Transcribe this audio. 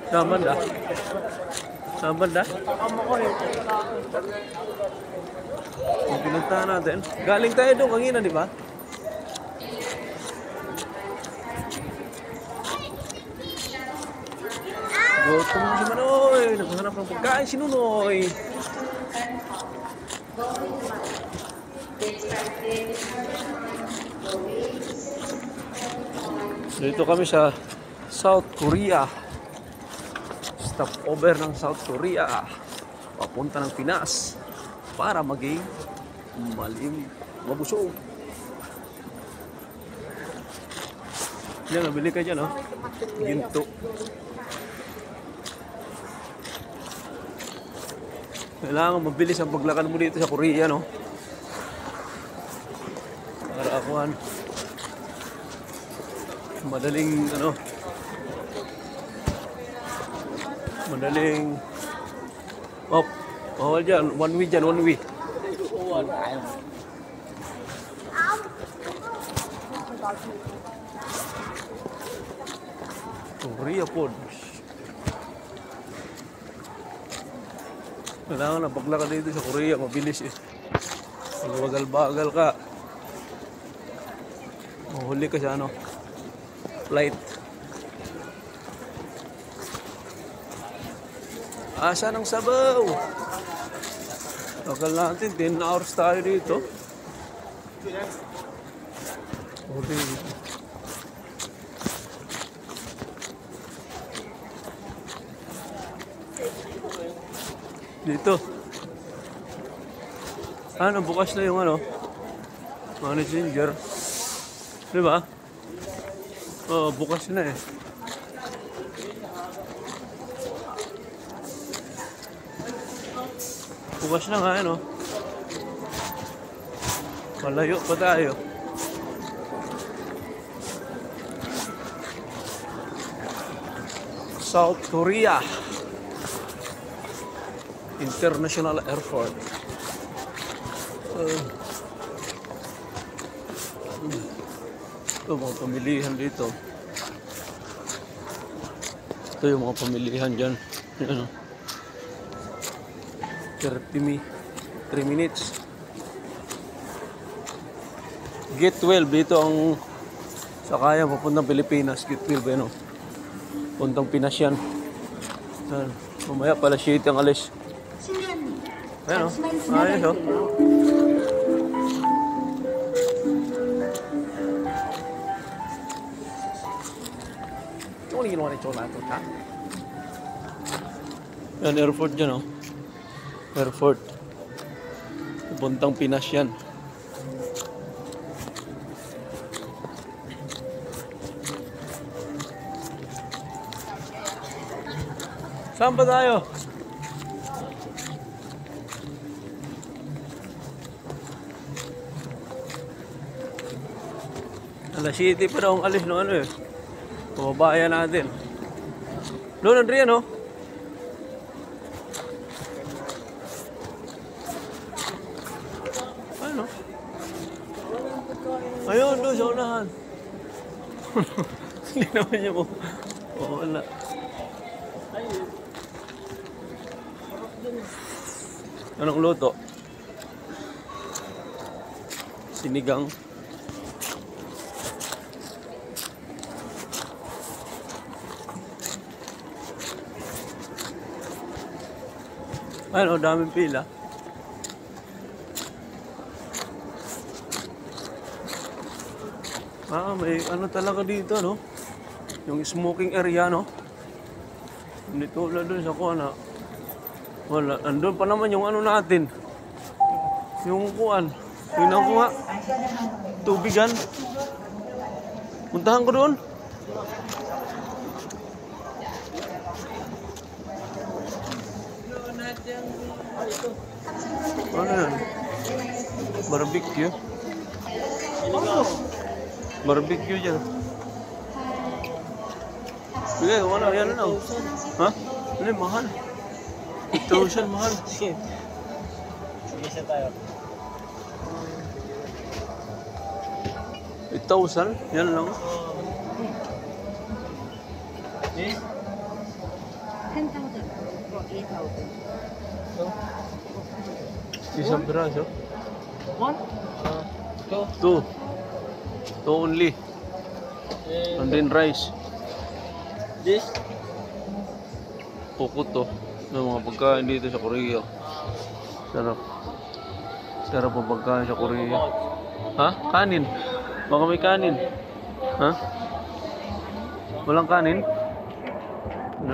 Saan banda? Saan banda? Yung pinuntahan natin. Galing tayo doon kanina, di ba? Gutom na si Manoy. Naghahanap ng pagkain si Nunoy. Dito kami sa South Korea. Stopover ng South Korea. Papunta ng Pinas para maging mabusog. Yan, nabili ka dyan, oh. Ginto. Kailangan mabilis ang paglakad mo dito sa Korea, no? Para akuan. Madaling, ano, madaling, oh, bawal dyan, one way dyan, one way. Korea po. Kailangan na paglakad dito sa Korea, mabilis eh. Bagal-bagal ka. Mahuli ka sa ano, flight. Asa ng sabaw? Tagal natin, 10 hours tayo dito. Huli. Dito. Ano, bukas na yung ano, messenger. Di ba? Oh, bukas na eh. Bukas na nga, ano. Malayo pa tayo. South Korea International Airport. Ito mga pamilihan dito. Ito yung mga pamilihan dyan. Ano? 3 minutes. Gate 12 dito ang sakaya papuntang Pilipinas. Gate 12 ano. Puntang Pinas yan. Mamaya pala 7 ang alis. Ayan o. Ayos o. Ano ginawa nito natin, ha? Yan, airport dyan o. Airport. Puntang Pinas yan. Saan ba tayo? Alas 7 pa daw ang alis ng ano eh. Pababayan natin. Doon, Andrea, no? Ano? Ayun, doon sa unahan. Hindi naman niya mo. Oo, wala. Anong luto? Sinigang. Ano, daming pila. May ano talaga dito, no? Yung smoking area, no? Dito wala doon sa kuwan, ha? Wala. Andun pa naman yung ano natin. Yung kuwan. Yung nakuha. Tubigan. Puntahan ko doon. Ano yan? Barbecue. Barbecue dyan. Bigay, wala. Yan na. Ha? Ano yung mahal? 8,000 mahal. Sige siya tayo. 8,000? Yan lang. Eh? 10,000 for 8,000. Isang piraso. One? Two. Two. Two only. And then rice. This? Pukot to. Yung mga pagkain dito sa Korea. Sarap. Sarap ang pagkain sa Korea. Ha? Kanin? Baka may kanin. Ha? Walang kanin?